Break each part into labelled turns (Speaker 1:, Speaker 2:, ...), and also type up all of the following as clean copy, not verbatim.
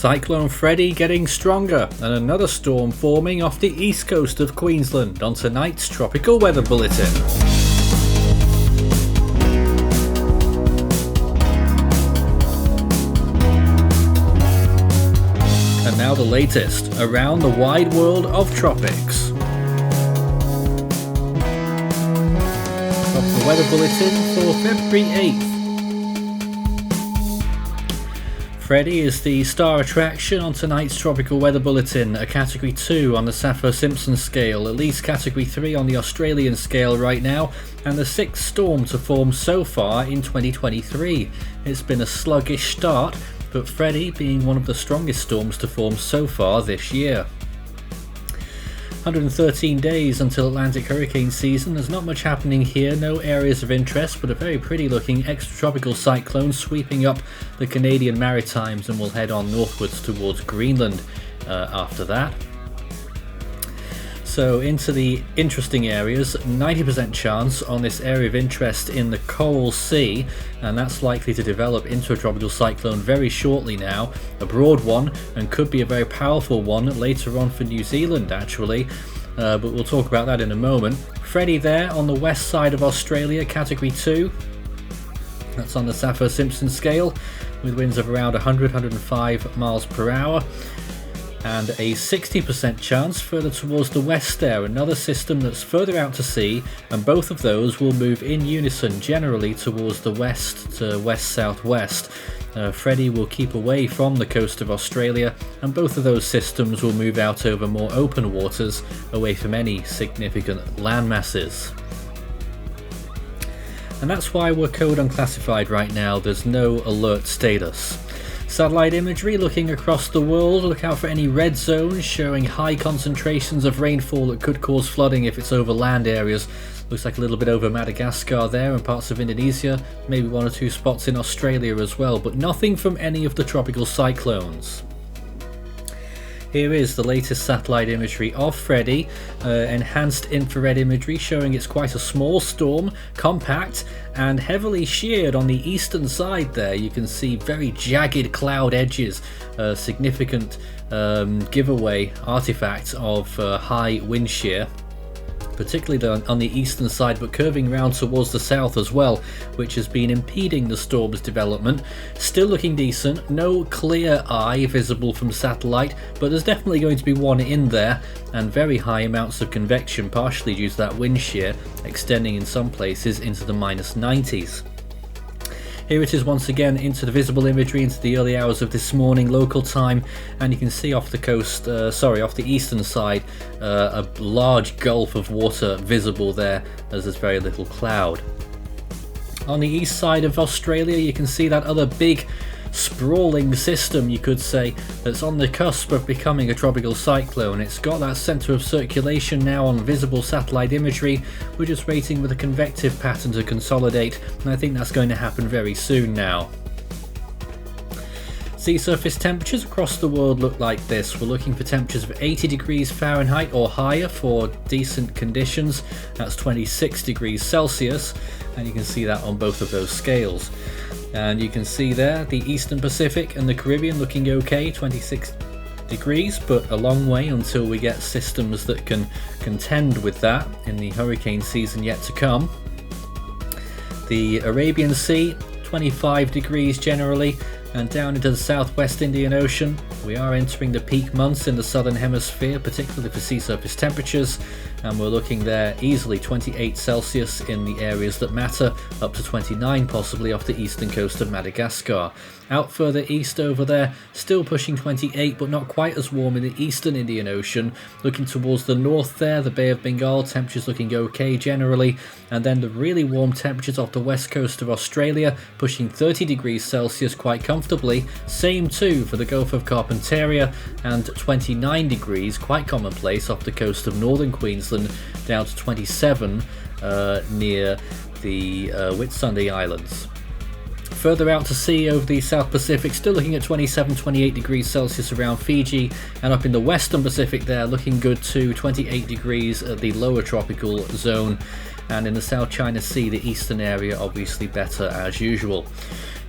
Speaker 1: Cyclone Freddy getting stronger and another storm forming off the east coast of Queensland on tonight's tropical weather bulletin. And now the latest around the wide world of tropics. Tropical weather bulletin for February 8th. Freddy is the star attraction on tonight's tropical weather bulletin, a category 2 on the Saffir-Simpson scale, at least category 3 on the Australian scale right now, and the 6th storm to form so far in 2023. It's been a sluggish start, but Freddy being one of the strongest storms to form so far this year. 113 days until Atlantic hurricane season. There's not much happening here, no areas of interest, but a very pretty looking extratropical cyclone sweeping up the Canadian Maritimes and will head on northwards towards Greenland after that. So into the interesting areas, 90% chance on this area of interest in the Coral Sea, and that's likely to develop into a tropical cyclone very shortly now, a broad one, and could be a very powerful one later on for New Zealand actually, but we'll talk about that in a moment. Freddy there on the west side of Australia, category 2, that's on the Saffir-Simpson scale, with winds of around 100-105 miles per hour. And a 60% chance further towards the west there, another system that's further out to sea, and both of those will move in unison generally towards the west to west-southwest. Freddy will keep away from the coast of Australia, and both of those systems will move out over more open waters away from any significant land masses. And that's why we're code unclassified right now. There's no alert status. Satellite imagery looking across the world, look out for any red zones showing high concentrations of rainfall that could cause flooding if it's over land areas. Looks like a little bit over Madagascar there and parts of Indonesia, maybe one or two spots in Australia as well, but nothing from any of the tropical cyclones. Here is the latest satellite imagery of Freddy, enhanced infrared imagery showing it's quite a small storm, compact and heavily sheared on the eastern side there. You can see very jagged cloud edges, significant giveaway artifact of high wind shear, particularly on the eastern side, but curving round towards the south as well, which has been impeding the storm's development. Still looking decent, no clear eye visible from satellite, but there's definitely going to be one in there, and very high amounts of convection, partially due to that wind shear, extending in some places into the -90s. Here it is once again into the visible imagery into the early hours of this morning local time, and you can see off the coast, off the eastern side, a large gulf of water visible there as there's very little cloud. On the east side of Australia you can see that other big sprawling system, you could say, that's on the cusp of becoming a tropical cyclone. It's got that centre of circulation now on visible satellite imagery. We're just waiting for the convective pattern to consolidate, and I think that's going to happen very soon now. Sea surface temperatures across the world look like this. We're looking for temperatures of 80 degrees Fahrenheit or higher for decent conditions. That's 26 degrees Celsius, and you can see that on both of those scales. And you can see there the Eastern Pacific and the Caribbean looking okay, 26 degrees, but a long way until we get systems that can contend with that in the hurricane season yet to come. The Arabian Sea, 25 degrees generally, and down into the southwest Indian Ocean. We are entering the peak months in the southern hemisphere, particularly for sea surface temperatures, and we're looking there easily 28 Celsius in the areas that matter, up to 29 possibly off the eastern coast of Madagascar. Out further east over there, still pushing 28, but not quite as warm in the eastern Indian Ocean. Looking towards the north there, the Bay of Bengal, temperatures looking okay generally, and then the really warm temperatures off the west coast of Australia, pushing 30 degrees Celsius quite comfortably. Same too for the Gulf of Carpentaria, and 29 degrees, quite commonplace, off the coast of northern Queensland, down to 27 near the Whitsunday Islands. Further out to sea over the South Pacific, still looking at 27-28 degrees Celsius around Fiji, and up in the Western Pacific there looking good too, 28 degrees at the lower tropical zone, and in the South China Sea, the eastern area, obviously better as usual.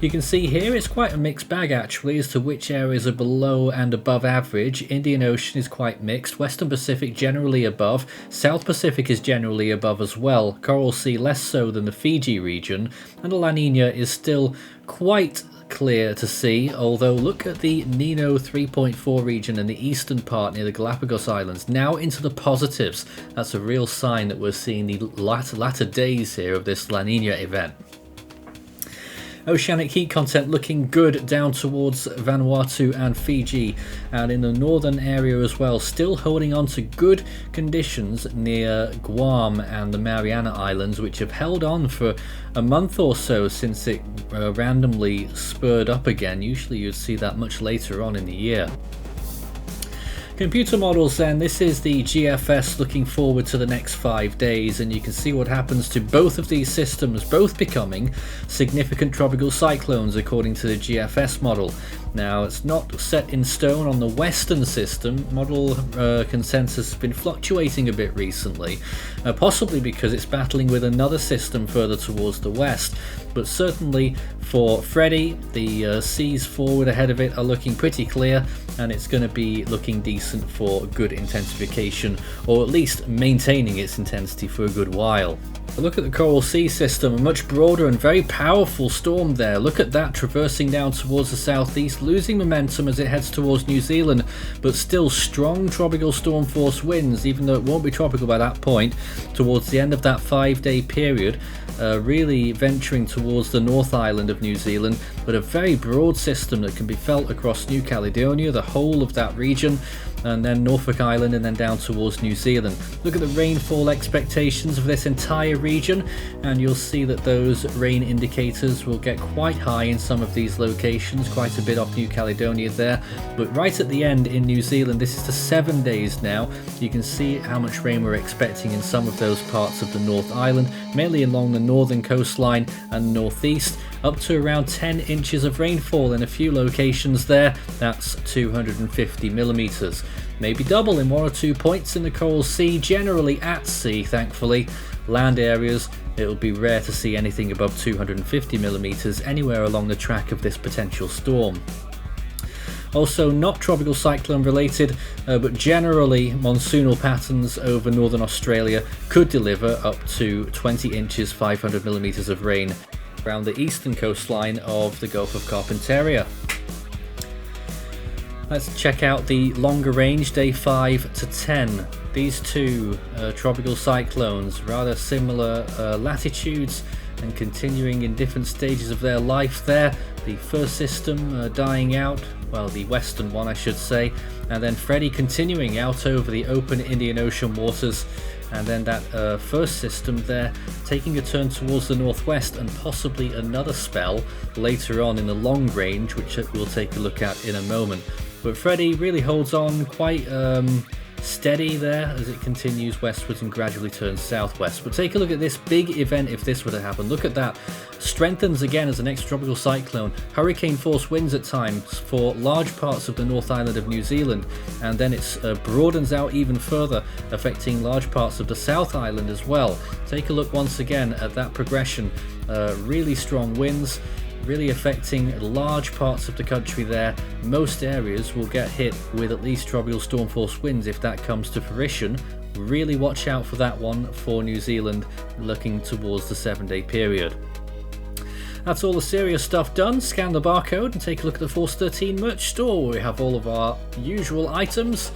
Speaker 1: You can see here it's quite a mixed bag actually as to which areas are below and above average. Indian Ocean is quite mixed, Western Pacific generally above, South Pacific is generally above as well, Coral Sea less so than the Fiji region, and the La Nina is still quite clear to see, although look at the Nino 3.4 region in the eastern part near the Galapagos Islands, now into the positives. That's a real sign that we're seeing the latter days here of this La Nina event. Oceanic heat content looking good down towards Vanuatu and Fiji, and in the northern area as well, still holding on to good conditions near Guam and the Mariana Islands, which have held on for a month or so since it randomly spurred up again. Usually you'd see that much later on in the year. Computer models then, this is the GFS looking forward to the next 5 days, and you can see what happens to both of these systems, both becoming significant tropical cyclones according to the GFS model. Now, it's not set in stone on the western system. Model consensus has been fluctuating a bit recently, possibly because it's battling with another system further towards the west. But certainly for Freddy, the seas forward ahead of it are looking pretty clear, and it's going to be looking decent for good intensification, or at least maintaining its intensity for a good while. Look at the Coral Sea system, a much broader and very powerful storm there. Look at that traversing down towards the southeast, losing momentum as it heads towards New Zealand, but still strong tropical storm force winds, even though it won't be tropical by that point, towards the end of that 5-day period, really venturing towards the North Island of New Zealand, but a very broad system that can be felt across New Caledonia, the whole of that region, and then Norfolk Island, and then down towards New Zealand. Look at the rainfall expectations of this entire region, and you'll see that those rain indicators will get quite high in some of these locations, quite a bit off New Caledonia there, but right at the end in New Zealand, this is to 7 days now. You can see how much rain we're expecting in some of those parts of the North Island, mainly along the northern coastline and northeast, up to around 10 inches of rainfall in a few locations there. That's 250 millimeters. Maybe double in 1 or 2 points in the Coral Sea, generally at sea thankfully. Land areas, it will be rare to see anything above 250 millimeters anywhere along the track of this potential storm. Also not tropical cyclone related, but generally monsoonal patterns over northern Australia could deliver up to 20 inches 500 millimeters of rain around the eastern coastline of the Gulf of Carpentaria. Let's check out the longer range, day 5 to 10. These two tropical cyclones, rather similar latitudes and continuing in different stages of their life there. The first system dying out, well, the western one I should say, and then Freddy continuing out over the open Indian Ocean waters, and then that first system there taking a turn towards the northwest, and possibly another spell later on in the long range, which we'll take a look at in a moment. But Freddy really holds on quite steady there as it continues westwards and gradually turns southwest. But take a look at this big event if this were to happen. Look at that. Strengthens again as an extratropical cyclone. Hurricane force winds at times for large parts of the North Island of New Zealand, and then it broadens out even further, affecting large parts of the South Island as well. Take a look once again at that progression. Really strong winds, really affecting large parts of the country there. Most areas will get hit with at least tropical storm force winds if that comes to fruition. Really watch out for that one for New Zealand looking towards the 7-day period. That's all the serious stuff done. Scan the barcode and take a look at the Force 13 merch store, where we have all of our usual items,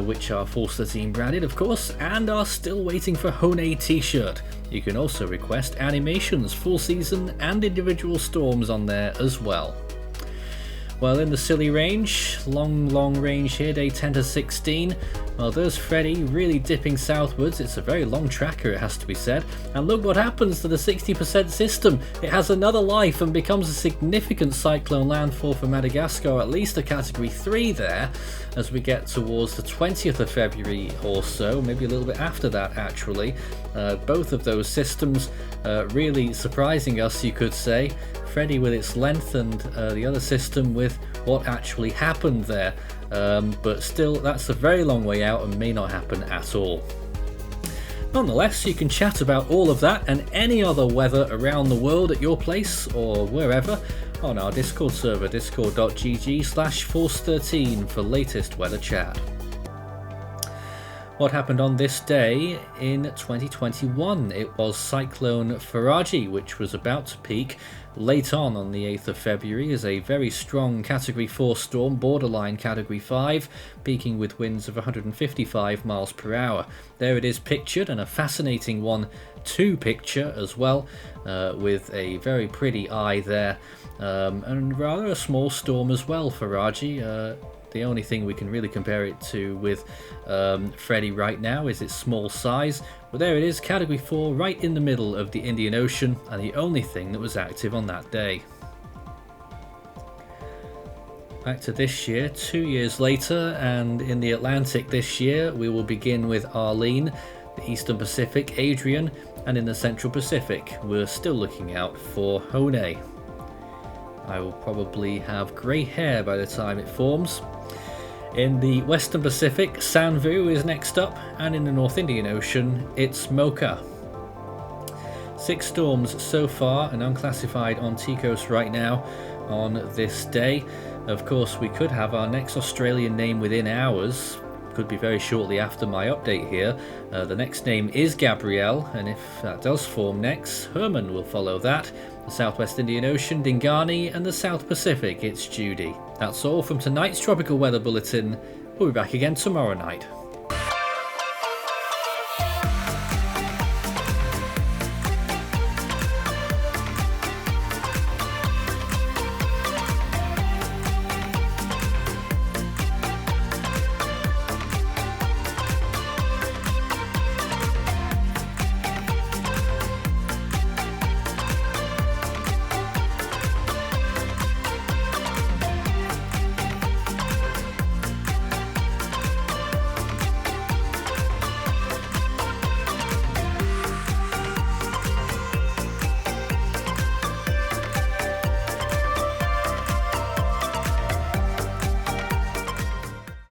Speaker 1: which are Force 13 branded of course, and are still waiting for Hone t-shirt. You can also request animations, full season and individual storms on there as well. Well, in the silly range, long range here, day 10 to 16, well, there's Freddy really dipping southwards. It's a very long tracker, it has to be said. And look what happens to the 60% system. It has another life and becomes a significant cyclone landfall for Madagascar, at least a category 3 there, as we get towards the 20th of February or so, maybe a little bit after that actually. Both of those systems really surprising us, you could say. Freddy with its length, and the other system with what actually happened there. But still, that's a very long way out and may not happen at all. Nonetheless, you can chat about all of that and any other weather around the world at your place or wherever on our Discord server, discord.gg/force13 for latest weather chat. What happened on this day in 2021? It was Cyclone Freddy, which was about to peak late on the 8th of February as a very strong Category 4 storm, borderline Category 5, peaking with winds of 155 miles per hour. There it is pictured, and a fascinating one to picture as well, with a very pretty eye there, and rather a small storm as well for Freddy. The only thing we can really compare it to with Freddy right now is its small size, but there it is, Category 4 right in the middle of the Indian Ocean, and the only thing that was active on that day. Back to this year, 2 years later, and in the Atlantic this year we will begin with Arlene, the Eastern Pacific, Adrian, and in the Central Pacific we're still looking out for Hone. I will probably have grey hair by the time it forms. In the Western Pacific, Sanvu is next up, and in the North Indian Ocean, it's Mocha. 6 storms so far and unclassified on Ticos right now on this day. Of course, we could have our next Australian name within hours. Could be very shortly after my update here. The next name is Gabrielle, and if that does form next, Herman will follow that. The Southwest Indian Ocean, Dingani, and the South Pacific, it's Judy. That's all from tonight's Tropical Weather Bulletin. We'll be back again tomorrow night.